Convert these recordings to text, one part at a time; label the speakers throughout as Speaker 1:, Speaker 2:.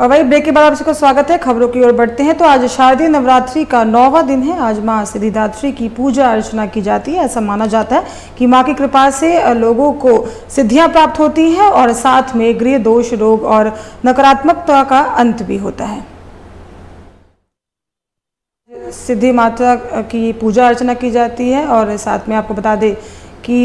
Speaker 1: और वही ब्रेक के बाद आप सबका स्वागत है। खबरों की ओर बढ़ते हैं तो आज शारदीय नवरात्रि का 9वां दिन है। आज मां सिद्धिदात्री की पूजा अर्चना की जाती है। ऐसा माना जाता है कि मां की कृपा से लोगों को सिद्धियां प्राप्त होती हैं और साथ में गृह दोष, रोग और नकारात्मकता का अंत भी होता है। सिद्धि माता की पूजा अर्चना की जाती है और साथ में आपको बता दें कि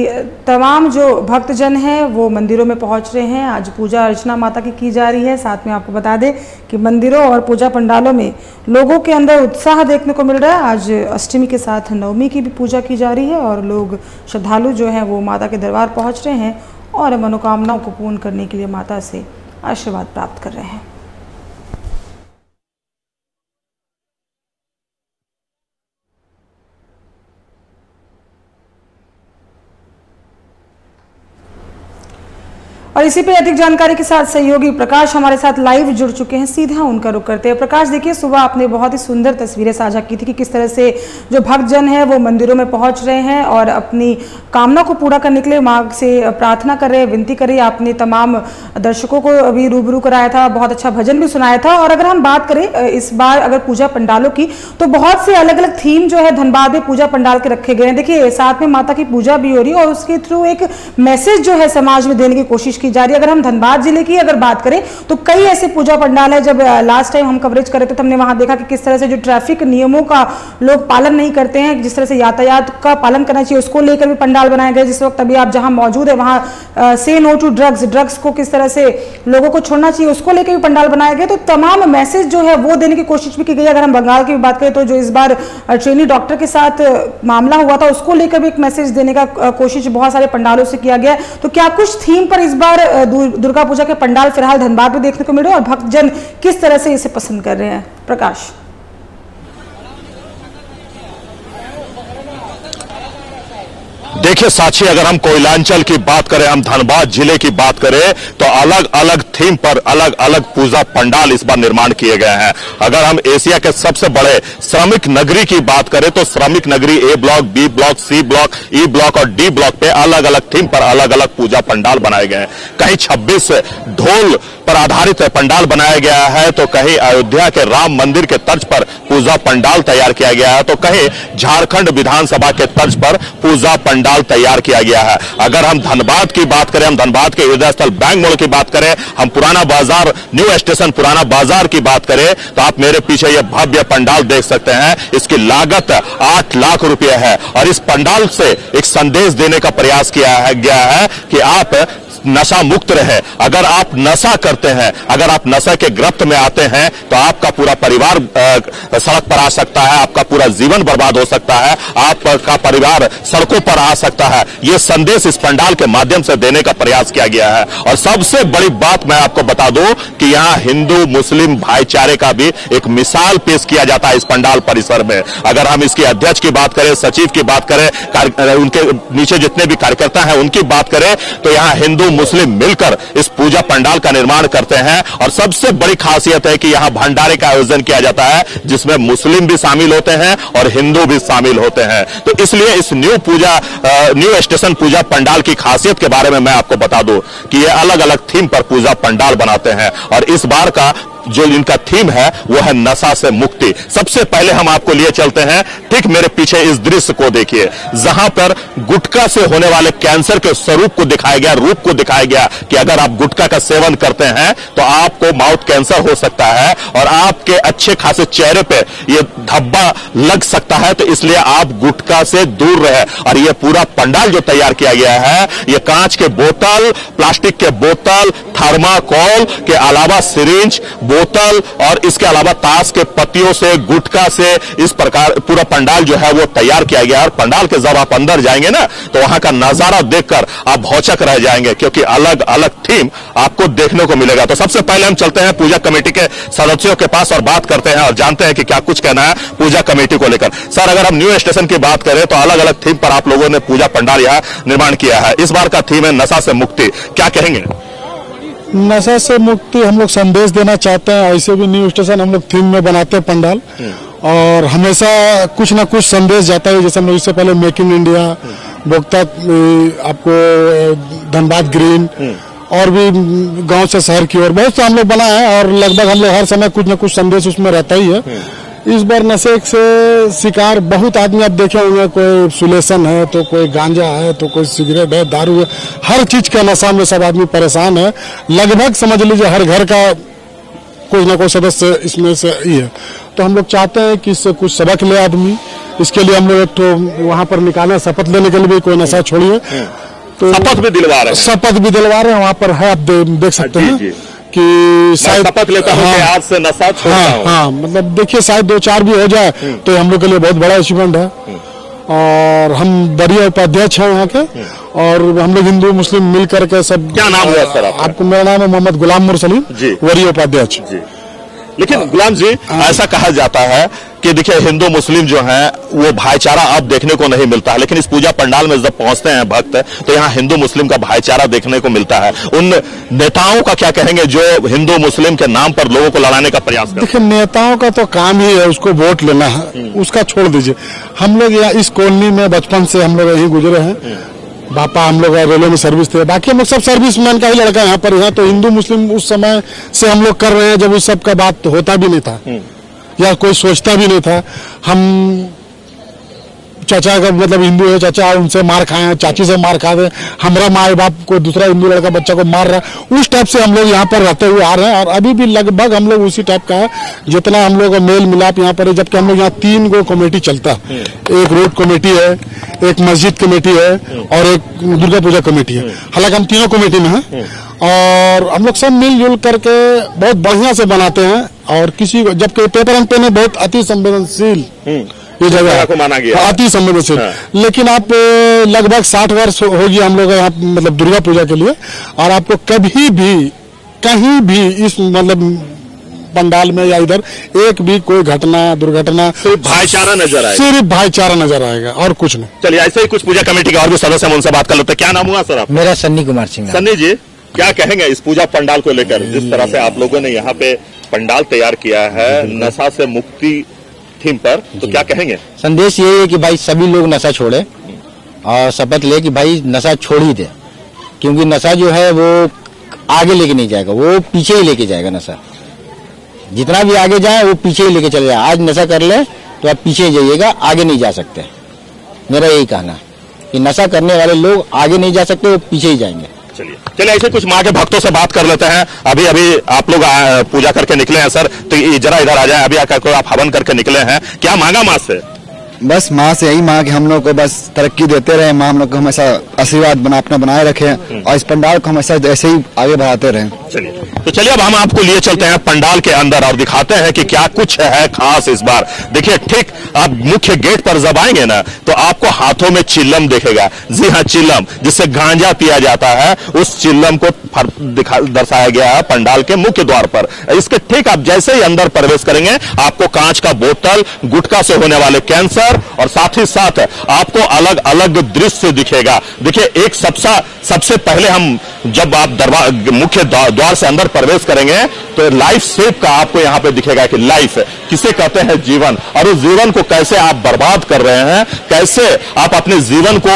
Speaker 1: तमाम जो भक्तजन हैं वो मंदिरों में पहुंच रहे हैं। आज पूजा अर्चना माता की जा रही है। साथ में आपको बता दें कि मंदिरों और पूजा पंडालों में लोगों के अंदर उत्साह देखने को मिल रहा है। आज अष्टमी के साथ नवमी की भी पूजा की जा रही है और लोग श्रद्धालु जो हैं वो माता के दरबार पहुँच रहे हैं और मनोकामनाओं को पूर्ण करने के लिए माता से आशीर्वाद प्राप्त कर रहे हैं। और इसी पे अधिक जानकारी के साथ सहयोगी प्रकाश हमारे साथ लाइव जुड़ चुके हैं। सीधा उनका रुख करते हैं। प्रकाश, देखिए सुबह आपने बहुत ही सुंदर तस्वीरें साझा की थी कि किस तरह से जो भक्तजन है वो मंदिरों में पहुंच रहे हैं और अपनी कामना को पूरा करने के लिए मां से प्रार्थना कर रहे हैं, विनती कर रहे हैं। आपने तमाम दर्शकों को अभी रूबरू कराया था, बहुत अच्छा भजन भी सुनाया था। और अगर हम बात करें इस बार अगर पूजा पंडालों की, तो बहुत से अलग अलग थीम जो है धनबाद में पूजा पंडाल के रखे गए हैं। देखिए साथ में माता की पूजा भी हो रही है और उसके थ्रू एक मैसेज जो है समाज में देने की कोशिश की जा रही है। अगर हम धनबाद जिले की अगर बात करें तो कई ऐसे पूजा पंडाल है। जब लास्ट टाइम हम कवरेज कर रहे थे तो हमने वहां देखा कि किस तरह से जो ट्रैफिक नियमों का लोग पालन नहीं करते हैं, जिस तरह से यातायात का पालन करना चाहिए उसको लेकर भी पंडाल बनाए गए। जिस वक्त अभी आप जहां मौजूद है वहां से नो टू ड्रग्स को किस तरह से लोगों को छोड़ना चाहिए उसको लेकर भी पंडाल बनाए गए। तो तमाम मैसेज जो है वो देने की कोशिश भी की गई। अगर हम बंगाल की बात करें तो जो इस बार ट्रेनी डॉक्टर के साथ मामला हुआ था उसको लेकर भी एक मैसेज देने का कोशिश बहुत सारे पंडालों से किया गया। तो क्या कुछ थीम पर इस बार दुर्गा पूजा के पंडाल फिलहाल धनबाद में देखने को मिल रहे हैं और भक्तजन किस तरह से इसे पसंद कर रहे हैं? प्रकाश,
Speaker 2: देखिए साक्षी, अगर हम कोयलांचल की बात करें, हम धनबाद जिले की बात करें तो अलग अलग थीम पर अलग अलग पूजा पंडाल इस बार निर्माण किए गए हैं। अगर हम एशिया के सबसे बड़े श्रमिक नगरी की बात करें तो Shramik Nagari A block, B block, C block, E block और डी ब्लॉक पे अलग अलग थीम पर अलग अलग पूजा पंडाल बनाए गए हैं। कहीं 26 ढोल पर आधारित पंडाल बनाया गया है तो कहीं अयोध्या के राम मंदिर के तर्ज पर पूजा पंडाल तैयार किया गया है तो कहीं झारखंड विधानसभा के तर्ज पर पूजा पंडाल तैयार किया गया है। अगर हम धनबाद की बात करें, हम धनबाद के हृदय स्थल बैंक मोड़ की बात करें, हम पुराना बाजार, न्यू स्टेशन पुराना बाजार की बात करें तो आप मेरे पीछे ये भव्य पंडाल देख सकते हैं। इसकी लागत 8 लाख रुपए है और इस पंडाल से एक संदेश देने का प्रयास किया गया है कि आप नशा मुक्त रहे। अगर आप नशा करते हैं, अगर आप नशा के गिरफ्त में आते हैं तो आपका पूरा परिवार सड़क पर आ सकता है, आपका पूरा जीवन बर्बाद हो सकता है, आपका परिवार सड़कों पर आ सकता है। यह संदेश इस पंडाल के माध्यम से देने का प्रयास किया गया है। और सबसे बड़ी बात मैं आपको बता दूं कि यहां हिंदू मुस्लिम भाईचारे का भी एक मिसाल पेश किया जाता है इस पंडाल परिसर में। अगर हम इसके अध्यक्ष की बात करें, सचिव की बात करें, उनके नीचे जितने भी कार्यकर्ता हैं उनकी बात करें तो यहां हिंदू मुस्लिम मिलकर इस पूजा पंडाल का निर्माण करते हैं। और सबसे बड़ी खासियत है कि यहां भंडारे का आयोजन किया जाता है जिसमें मुस्लिम भी शामिल होते हैं और हिंदू भी शामिल होते हैं। तो इसलिए इस न्यू स्टेशन पूजा पंडाल की खासियत के बारे में मैं आपको बता दूं कि ये अलग अलग थीम पर पूजा पंडाल बनाते हैं और इस बार का जो इनका थीम है वो है नशा से मुक्ति। सबसे पहले हम आपको लिए चलते हैं, ठीक मेरे पीछे इस दृश्य को देखिए जहां पर गुटखा से होने वाले कैंसर के स्वरूप को दिखाया गया, रूप को दिखाया गया कि अगर आप गुटखा का सेवन करते हैं तो आपको माउथ कैंसर हो सकता है और आपके अच्छे खासे चेहरे पे ये धब्बा लग सकता है। तो इसलिए आप गुटखा से दूर रहे। और ये पूरा पंडाल जो तैयार किया गया है ये कांच के बोतल, प्लास्टिक के बोतल, थर्माकोल के अलावा सिरिंज, बोतल और इसके अलावा ताश के पत्तियों से, गुटखा से इस प्रकार पूरा पंडाल जो है वो तैयार किया गया है। और पंडाल के जब आप अंदर जाएंगे ना तो वहां का नजारा देखकर आप भौचक रह जाएंगे क्योंकि अलग अलग थीम आपको देखने को मिलेगा। तो सबसे पहले हम चलते हैं पूजा कमेटी के सदस्यों के पास और बात करते हैं और जानते हैं कि क्या कुछ कहना है पूजा कमेटी को लेकर। सर, अगर हम न्यू स्टेशन की बात करें तो अलग अलग थीम पर आप लोगों ने पूजा पंडाल यहाँ निर्माण किया है। इस बार का थीम है नशा से मुक्ति, क्या कहेंगे?
Speaker 3: नशा से मुक्ति हम लोग संदेश देना चाहते हैं। ऐसे भी न्यू स्टेशन हम लोग थीम में बनाते हैं पंडाल और हमेशा कुछ ना कुछ संदेश जाता है। जैसे हम लोग इससे पहले मेक इन इंडिया, भोक्ता आपको धनबाद ग्रीन और भी गांव से शहर की ओर बहुत से हम लोग बनाए हैं और लगभग हम लोग हर समय कुछ न कुछ संदेश उसमें रहता ही है। इस बार नशे से शिकार बहुत आदमी आप देखे होंगे, कोई सुलेशन है तो कोई गांजा है तो कोई सिगरेट है, दारू है, हर चीज का नशा में सब आदमी परेशान है। लगभग समझ लीजिए हर घर का कोई ना कोई सदस्य इसमें से ही है। तो हम लोग चाहते हैं कि इससे कुछ सबक ले आदमी। इसके लिए हम लोग एक तो वहाँ पर निकाले, शपथ लेने के लिए भी कोई नशा छोड़िए, तो
Speaker 2: शपथ भी दिलवा रहे हैं, वहाँ
Speaker 3: पर है, आप देख सकते हैं कि
Speaker 2: शायद शपथ लेता हूं कि आज से नशा छोड़ता हूं।
Speaker 3: हाँ, मतलब देखिए शायद 2-4 भी हो जाए तो हम लोग के लिए बहुत बड़ा अचीवमेंट है। और हम वरीय उपाध्यक्ष हैं यहाँ के, और हम लोग हिंदू मुस्लिम मिल करके सब।
Speaker 2: क्या नाम हुआ सर
Speaker 3: आपको? मेरा नाम है मोहम्मद गुलाम मुरसलीम, वरीय उपाध्यक्ष।
Speaker 2: लेकिन गुलाम जी, ऐसा कहा जाता है कि देखिए हिंदू मुस्लिम जो हैं वो भाईचारा अब देखने को नहीं मिलता है, लेकिन इस पूजा पंडाल में जब पहुंचते हैं भक्त तो यहाँ हिंदू मुस्लिम का भाईचारा देखने को मिलता है। उन नेताओं का क्या कहेंगे जो हिंदू मुस्लिम के नाम पर लोगों को लड़ाने का प्रयास करते हैं?
Speaker 3: देखिए नेताओं का तो काम ही है उसको वोट लेना है, उसका छोड़ दीजिए। हम लोग यहाँ इस कॉलोनी में बचपन से हम लोग यहीं गुजरे हैं। पापा हम लोग रेलवे में सर्विस थे, बाकी हम लोग सब सर्विसमैन का ही लड़का यहाँ पर। यहाँ तो हिंदू मुस्लिम उस समय से हम लोग कर रहे हैं जब उस सब का बात होता भी नहीं था या कोई सोचता भी नहीं था। हम चाचा का मतलब हिंदू है, चाचा उनसे मार खाए हैं, चाची से मार खा दे, हमारा माँ बाप को दूसरा हिंदू लड़का बच्चा को मार रहा है, उस टाइप से हम लोग यहाँ पर रहते हुए आ रहे हैं। और अभी भी लगभग हम लोग उसी टाइप का है जितना हम लोग मेल मिलाप यहाँ पर है। जबकि हम लोग यहाँ 3 गो कमेटी चलता है, एक रोड कमेटी है, एक मस्जिद कमेटी है और एक दुर्गा पूजा कमेटी है। हालांकि हम तीनों कमेटी में हैं और हम लोग सब मिलजुल करके बहुत बढ़िया से बनाते हैं। और किसी को, जबकि पेपर एंड पेन बहुत अति संवेदनशील ये जगह को माना गया, अति संवेदनशील। लेकिन आप लगभग 60 वर्ष हो गया हम लोग यहाँ मतलब दुर्गा पूजा के लिए, और आपको कभी भी कहीं भी इस मतलब पंडाल में या इधर एक भी कोई घटना दुर्घटना,
Speaker 2: सिर्फ भाईचारा नजर आएगा,
Speaker 3: सिर्फ भाईचारा नजर आएगा और कुछ नहीं।
Speaker 2: चलिए ऐसे ही कुछ पूजा कमेटी के और भी सदस्य हैं, उनसे बात कर लेते हैं। क्या नाम हुआ सर आप?
Speaker 4: मेरा सन्नी कुमार सिंह।
Speaker 2: सन्नी जी, क्या कहेंगे इस पूजा पंडाल को लेकर? जिस तरह से आप लोगों ने यहाँ पे पंडाल तैयार किया है नशा से मुक्ति थीम पर, तो क्या कहेंगे?
Speaker 4: संदेश ये है कि भाई सभी लोग नशा छोड़े और शपथ ले कि भाई नशा छोड़ ही दे, क्योंकि नशा जो है वो आगे लेके नहीं जाएगा, वो पीछे ही लेके जाएगा। नशा जितना भी आगे जाए वो पीछे ही लेके चले जाए। आज नशा कर ले तो आप पीछे ही जाइएगा, आगे नहीं जा सकते। मेरा यही कहना है कि नशा करने वाले लोग आगे नहीं जा सकते, वो पीछे ही जाएंगे।
Speaker 2: चलिए ऐसे कुछ माँ के भक्तों से बात कर लेते हैं। अभी आप लोग पूजा करके निकले हैं सर, तो जरा इधर आ जाए। अभी आकर आप हवन करके निकले हैं, क्या मांगा माँ से?
Speaker 5: बस माँ से यही मांगा कि हम लोग को बस तरक्की देते रहे, माँ हम लोग को हमेशा आशीर्वाद अपना बनाए रखे और इस पंडाल को हमेशा ऐसे ही आगे बढ़ाते रहे।
Speaker 2: चलिए अब हम आपको लिए चलते हैं पंडाल के अंदर और दिखाते हैं कि क्या कुछ है खास इस बार। देखिए ठीक आप मुख्य गेट पर जब आएंगे ना तो आपको हाथों में चिल्लम दिखेगा। जी हाँ, चिल्लम जिससे गांजा पिया जाता है, उस चिल्लम को दर्शाया गया है पंडाल के मुख्य द्वार पर। इसके ठीक आप जैसे ही अंदर प्रवेश करेंगे आपको कांच का बोतल, गुटखा से होने वाले कैंसर और साथ ही साथ आपको अलग अलग दृश्य दिखेगा। देखिए एक सबसे पहले हम जब आप मुख्य द्वार से अंदर प्रवेश करेंगे तो लाइफ शेप का आपको यहां पे दिखेगा कि लाइफ किसे कहते हैं जीवन, और उस जीवन को कैसे आप बर्बाद कर रहे हैं, कैसे आप अपने जीवन को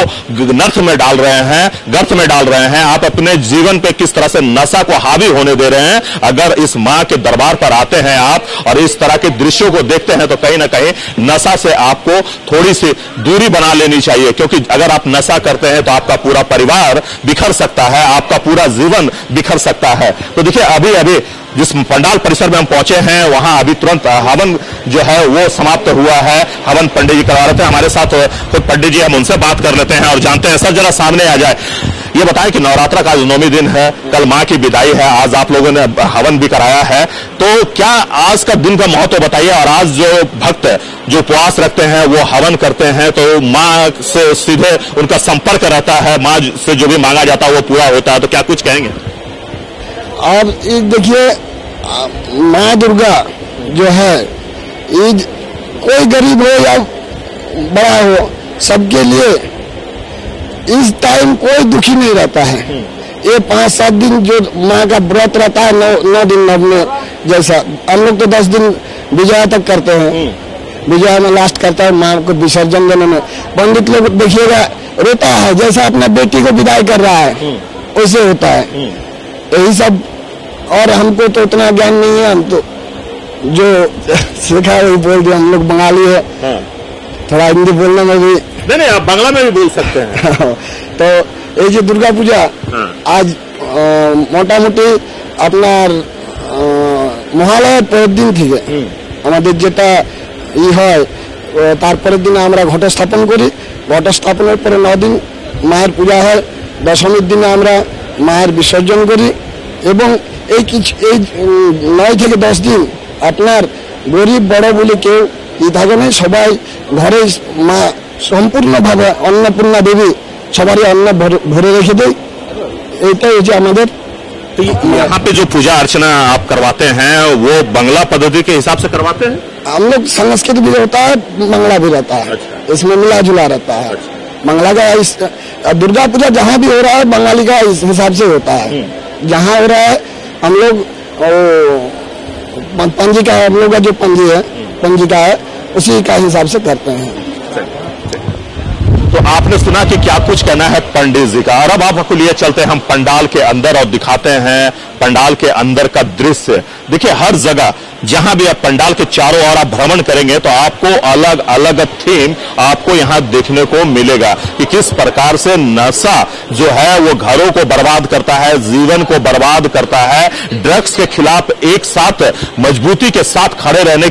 Speaker 2: नर्क में डाल रहे हैं, गर्त में डाल रहे हैं, आप अपने जीवन पे किस तरह से नशा को हावी होने दे रहे हैं। अगर इस मां के दरबार पर आते हैं आप और इस तरह के दृश्यों को देखते हैं तो कहीं ना कहीं नशा से आपको थोड़ी सी दूरी बना लेनी चाहिए, क्योंकि अगर आप नशा करते हैं तो आपका पूरा परिवार बिखर सकता है, आपका पूरा जीवन बिखर सकता है। तो देखिए अभी जिस पंडाल परिसर में हम पहुंचे हैं वहां अभी तुरंत हवन जो है वो समाप्त हुआ है। हवन पंडित जी करवा रहे थे, हमारे साथ खुद पंडित जी, हम उनसे बात कर लेते हैं और जानते हैं। सर जरा सामने आ जाए, ये बताएं कि नवरात्रा का आज 9वें दिन है, कल माँ की विदाई है, आज आप लोगों ने हवन भी कराया है, तो क्या आज का दिन का महत्व बताइए। और आज जो भक्त जो उपवास रखते हैं वो हवन करते हैं तो माँ से सीधे उनका संपर्क रहता है, माँ से जो भी मांगा जाता है वो पूरा होता है, तो क्या कुछ कहेंगे?
Speaker 5: अब देखिए माँ दुर्गा जो है कोई गरीब हो या बड़ा हो, सबके लिए इस टाइम कोई दुखी नहीं रहता है। ये 5-7 दिन जो माँ का व्रत रहता है, 9 दिन नवमे जैसा, हम लोग तो 10 दिन विजया तक करते हैं। विजया में लास्ट करता है माँ को विसर्जन देने में। पंडित लोग देखिएगा रोता है, जैसा अपना बेटी को विदाई कर रहा है वैसे होता है। यही सब, और हमको तो उतना ज्ञान नहीं है, हम तो जो सीखा है वही बोल दिया। हम लोग बंगाली है, थोड़ा हिंदी बोलने में भी
Speaker 2: नहीं, आप बांग्ला में भी बोल सकते हैं।
Speaker 5: तो ये जो दुर्गा पूजा आज मोटा मोटी আপনার মহালয়ের পরের দিন থেকে আমাদের যেটা হয়, তারপরের দিনে আমরা ঘট স্থাপন করি। ঘট স্থাপনের পরে 9 দিন মায়ের পূজা হয়। দশমীর দিনে আমরা মায়ের বিসর্জন করি এবং এই 9 থেকে 10 দিন আপনার গরিব বড় বলে কেউ থাকে না, সবাই ঘরে মা সম্পূর্ণভাবে অন্নপূর্ণা দেবী সবারই অন্ন ভরে রেখে দেয়। এইটাই হচ্ছে আমাদের।
Speaker 2: तो यहाँ पे जो पूजा अर्चना आप करवाते हैं वो बांग्ला पद्धति के हिसाब से करवाते हैं?
Speaker 5: हम लोग संस्कृत भी रहता है, बांग्ला भी रहता है। इसमें मिला जुला रहता है। बांग्ला का दुर्गा पूजा जहाँ भी हो रहा है बंगाली का इस हिसाब से होता है। जहाँ हो रहा है हम लोग पंजिका, हम लोग का जो पंजिका है उसी का हिसाब से करते हैं।
Speaker 2: तो आपने सुना कि क्या कुछ कहना है पंडित जी का, और अब आपको लिए चलते हैं हम पंडाल के अंदर और दिखाते हैं पंडाल के अंदर का दृश्य। देखिए हर जगह जहां भी आप पंडाल के चारों ओर आप भ्रमण करेंगे तो आपको अलग अलग थीम आपको यहां देखने को मिलेगा कि किस प्रकार से नशा जो है वो घरों को बर्बाद करता है, जीवन को बर्बाद करता है। ड्रग्स के खिलाफ एक साथ मजबूती के साथ खड़े रहने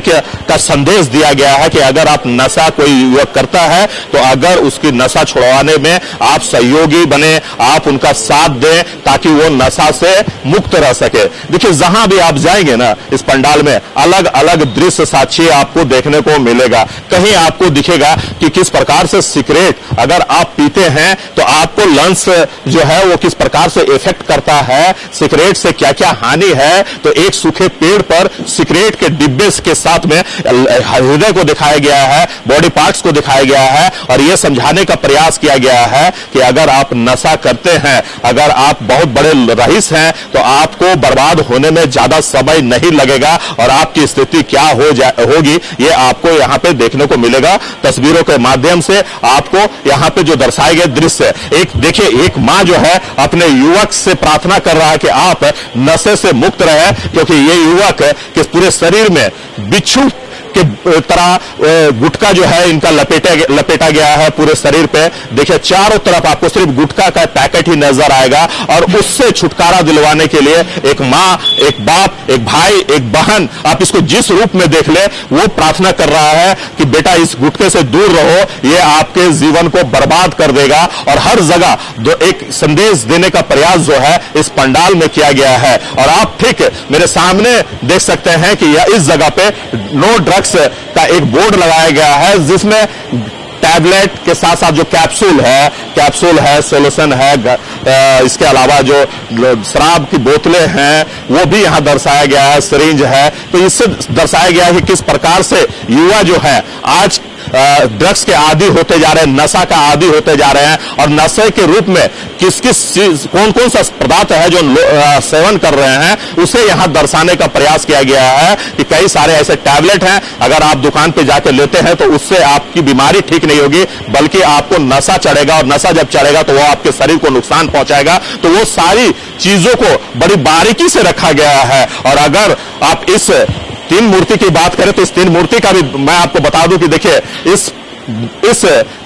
Speaker 2: का संदेश दिया गया है कि अगर आप नशा कोई युवक करता है तो अगर उसकी नशा छुड़वाने में आप सहयोगी बने, आप उनका साथ दें ताकि वो नशा से मुक्त रह सके। देखिए जहां भी आप जाएंगे ना इस पंडाल में अलग अलग दृश्य साक्षी आपको देखने को मिलेगा। कहीं आपको दिखेगा कि किस प्रकार से सिगरेट अगर आप पीते हैं तो आपको लंग्स जो है वो किस प्रकार से इफेक्ट करता है, सिगरेट से क्या क्या हानि है। तो एक सूखे पेड़ पर सिगरेट के डिब्बे के साथ में हृदय को दिखाया गया है, बॉडी पार्ट्स को दिखाया गया है और यह समझाने का प्रयास किया गया है कि अगर आप नशा करते हैं, अगर आप बहुत बड़े रईस हैं तो आपको बर्बाद होने में ज्यादा समय नहीं लगेगा और आपकी स्थिति क्या होगी ये आपको यहाँ पे देखने को मिलेगा। तस्वीरों के माध्यम से आपको यहाँ पे जो दर्शाए गए दृश्य, एक देखिए एक माँ जो है अपने युवक से प्रार्थना कर रहा है कि आप नशे से मुक्त रहे, क्योंकि ये युवक के पूरे शरीर में बिच्छू के तरह गुटखा जो है इनका लपेटा गया है पूरे शरीर पे। देखिए चारों तरफ आपको सिर्फ गुटखा का पैकेट ही नजर आएगा और उससे छुटकारा दिलवाने के लिए एक माँ, एक बाप, एक भाई, एक बहन, आप इसको जिस रूप में देख ले, वो प्रार्थना कर रहा है कि बेटा इस गुटखे से दूर रहो, ये आपके जीवन को बर्बाद कर देगा। और हर जगह एक संदेश देने का प्रयास जो है इस पंडाल में किया गया है। और आप ठीक मेरे सामने देख सकते हैं कि इस जगह पे नो ड्रग्स का एक बोर्ड लगाया गया है जिसमें टैबलेट के साथ साथ जो कैप्सूल है, सोल्यूशन है, इसके अलावा जो शराब की बोतलें हैं वो भी यहां दर्शाया गया है, सिरिंज है। तो इससे दर्शाया गया है कि किस प्रकार से युवा जो है आज ड्रग्स के आदी होते जा रहे हैं, नशा का आदी होते जा रहे हैं और नशे के रूप में किस चीज कौन सा पदार्थ है जो सेवन कर रहे हैं उसे यहां दर्शाने का प्रयास किया गया है कि कई सारे ऐसे टैबलेट हैं, अगर आप दुकान पे जाकर लेते हैं तो उससे आपकी बीमारी ठीक नहीं होगी बल्कि आपको नशा चढ़ेगा और नशा जब चढ़ेगा तो वो आपके शरीर को नुकसान पहुंचाएगा। तो वो सारी चीजों को बड़ी बारीकी से रखा गया है। और अगर आप इस 3 मूर्ति की बात करें तो इस 3 मूर्ति का भी मैं आपको बता दूं कि देखिए इस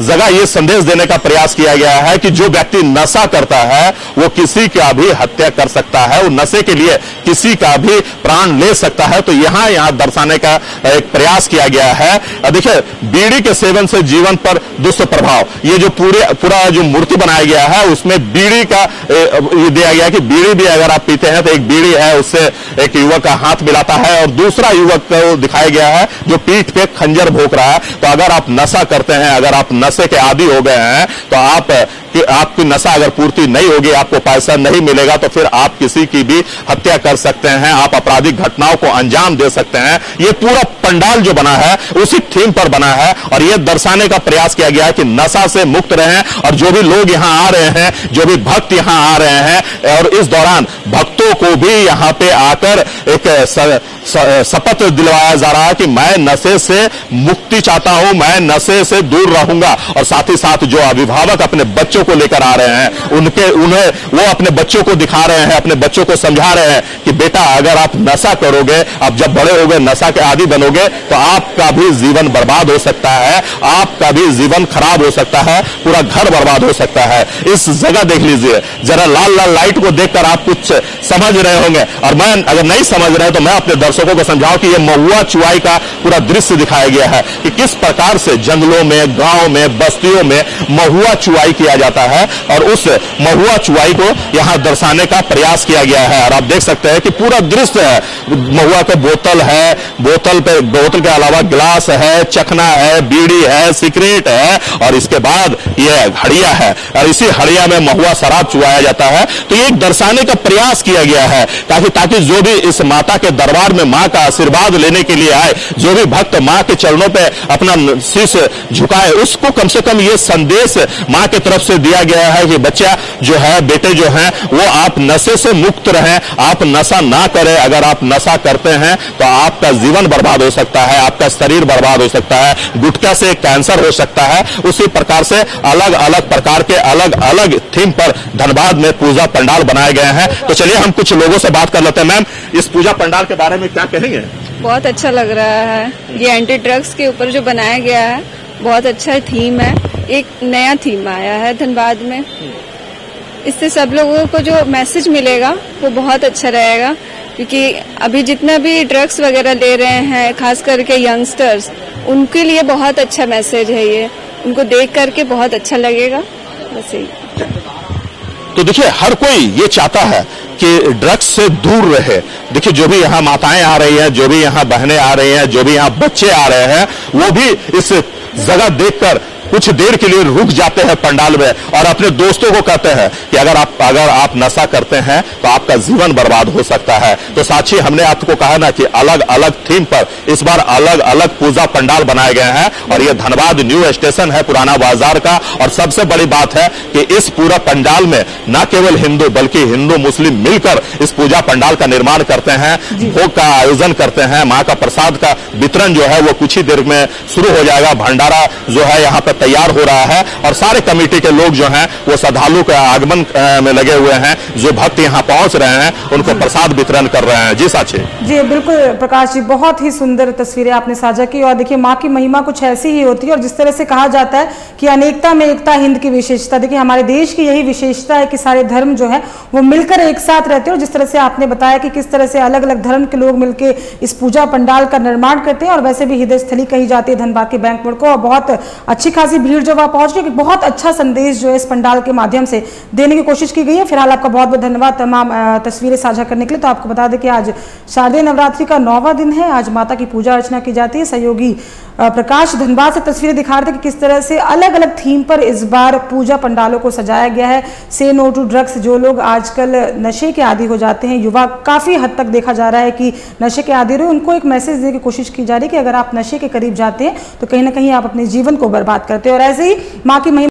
Speaker 2: जगह ये संदेश देने का प्रयास किया गया है कि जो व्यक्ति नशा करता है वो किसी का भी हत्या कर सकता है, वो नशे के लिए किसी का भी प्राण ले सकता है। तो यहां दर्शाने का एक प्रयास किया गया है। देखिए बीड़ी के सेवन से जीवन पर दुष्प्रभाव, ये जो पूरा जो मूर्ति बनाया गया है उसमें बीड़ी का ये दिया गया है कि बीड़ी भी अगर आप पीते हैं तो एक बीड़ी है उससे एक युवक का हाथ मिलाता है और दूसरा युवक को दिखाया गया है जो पीठ पे खंजर भोंक रहा है। तो अगर आप नशा करते हैं, अगर आप नशे के आदी हो गए हैं तो आपकी नशा अगर पूर्ति नहीं होगी, आपको पैसा नहीं मिलेगा तो फिर आप किसी की भी हत्या कर सकते हैं, आप आपराधिक घटनाओं को अंजाम दे सकते हैं। ये पूरा पंडाल जो बना है उसी थीम पर बना है और यह दर्शाने का प्रयास किया गया है कि नशा से मुक्त रहें। और जो भी लोग यहां आ रहे हैं, जो भी भक्त यहां आ रहे हैं और इस दौरान भक्तों को भी यहां पे आकर एक शपथ दिलवाया जा रहा है कि मैं नशे से मुक्ति चाहता हूं, मैं नशे से दूर रहूंगा। और साथ ही साथ जो अभिभावक अपने बच्चों को लेकर आ रहे हैं, उन्हें वो अपने बच्चों को दिखा रहे हैं, अपने बच्चों को समझा रहे हैं कि बेटा अगर आप नशा करोगे, आप जब बड़े होगे नशा के आदी बनोगे तो आपका भी जीवन बर्बाद हो सकता है, आपका भी जीवन खराब हो सकता है, पूरा घर बर्बाद हो सकता है। इस जगह देख लीजिए जरा, लाल लाल लाइट को देखकर आप कुछ समझ रहे होंगे, और मैं अगर नहीं समझ रहे तो मैं अपने दर्शकों को समझाऊं कि यह महुआ चुवाई का पूरा दृश्य दिखाया गया है कि किस प्रकार से जंगलों में, गांव में, बस्तियों में महुआ चुवाई किया जाता है, और उस महुआ चुवाई को यहां दर्शाने का प्रयास किया गया है। और आप देख सकते हैं कि पूरा दृश्य है, महुआ के बोतल है, बोतल के अलावा गिलास है, चखना है, बीड़ी है, सिगरेट है, और इसके बाद यह हड़िया है, और इसी हड़िया में महुआ शराब चुवाया जाता है। तो ये एक दर्शाने का प्रयास किया गया है ताकि जो भी इस माता के दरबार में मां का आशीर्वाद लेने के लिए आए, जो भी भक्त मां के चरणों पे अपना शीश झुकाए, उसको कम से कम ये संदेश मां की तरफ से दिया गया है कि बच्चा जो है, बेटे जो हैं, वो आप नशे से मुक्त रहें, आप नशा ना करें। अगर आप नशा करते हैं तो आपका जीवन बर्बाद हो सकता है, आपका शरीर बर्बाद हो सकता है, गुटखा से कैंसर हो सकता है। उसी प्रकार से अलग अलग प्रकार के अलग अलग थीम पर धनबाद में पूजा पंडाल बनाए गए हैं। तो चलिए हम कुछ लोगों से बात कर लेते हैं। मैम, इस पूजा पंडाल के बारे में क्या कहेंगे?
Speaker 6: बहुत अच्छा लग रहा है, ये एंटी ड्रग्स के ऊपर जो बनाया गया है बहुत अच्छा थीम है, एक नया थीम आया है धनबाद में। इससे सब लोगों को जो मैसेज मिलेगा वो बहुत अच्छा रहेगा, क्योंकि अभी जितना भी ड्रग्स वगैरह ले रहे हैं, खास करके यंगस्टर्स, उनके लिए बहुत अच्छा मैसेज है ये, उनको देख करके बहुत अच्छा लगेगा। बस यही।
Speaker 2: तो देखिए हर कोई ये चाहता है कि ड्रग्स से दूर रहे। देखिए जो भी यहाँ माताएं आ रही हैं, जो भी यहाँ बहनें आ रही हैं, जो भी यहाँ बच्चे आ रहे हैं, वो भी इस जगह देखकर कुछ देर के लिए रुक जाते हैं पंडाल में और अपने दोस्तों को कहते हैं कि अगर आप नशा करते हैं तो आपका जीवन बर्बाद हो सकता है। तो साक्षी, हमने आपको कहा ना कि अलग अलग थीम पर इस बार अलग अलग पूजा पंडाल बनाए गए हैं, और ये धनबाद न्यू स्टेशन है पुराना बाजार का। और सबसे बड़ी बात है कि इस पूरा पंडाल में न केवल हिंदू बल्कि हिंदू मुस्लिम मिलकर इस पूजा पंडाल का निर्माण करते हैं, भोग का आयोजन करते हैं, मां का प्रसाद का वितरण जो है वो कुछ ही देर में शुरू हो जाएगा। भंडारा जो है यहाँ पर तैयार हो रहा है, और सारे कमेटी के लोग जो हैं वो श्रद्धालु के आगमन में लगे हुए हैं। जो भक्त यहाँ पहुंच रहे हैं उनको प्रसाद वितरण कर रहे हैं। जी साक्षी
Speaker 1: जी, बिल्कुल प्रकाश जी, बहुत ही सुंदर तस्वीरें आपने साझा की। और देखिए माँ की महिमा कुछ ऐसी ही होती है, और जिस तरह से कहा जाता है कि अनेकता में एकता हिंद की विशेषता, देखिए हमारे देश की यही विशेषता है कि सारे धर्म जो है वो मिलकर एक साथ रहते हैं। और जिस तरह से आपने बताया कि किस तरह से अलग अलग धर्म के लोग मिलकर इस पूजा पंडाल का निर्माण करते हैं, और वैसे भी हृदय स्थली कही जाती है धनबाद के बैंक मोड़ को, और बहुत अच्छी खासी भीड़ जो वहां पहुंच रही है। बहुत अच्छा संदेश जो है इस पंडाल के माध्यम से देने की कोशिश की गई है। फिलहाल आपका बहुत बहुत धन्यवाद तमाम तस्वीरें साझा करने के लिए। तो आपको बता दें कि आज शारदीय नवरात्रि का 9वां दिन है, आज माता की पूजा अर्चना की जाती है। सहयोगी प्रकाश धनबाद से तस्वीरें दिखा रहे थे कि किस तरह से अलग अलग थीम पर इस बार पूजा पंडालों को सजाया गया है। से नो टू ड्रग्स, जो लोग आजकल नशे के आदी हो जाते हैं, युवा काफी हद तक देखा जा रहा है कि नशे के आदी रहे, उनको एक मैसेज देने की कोशिश की जा रही है कि अगर आप नशे के करीब जाते हैं तो कहीं ना कहीं आप अपने जीवन को बर्बाद करते हैं। और ऐसे ही माँ की महिमा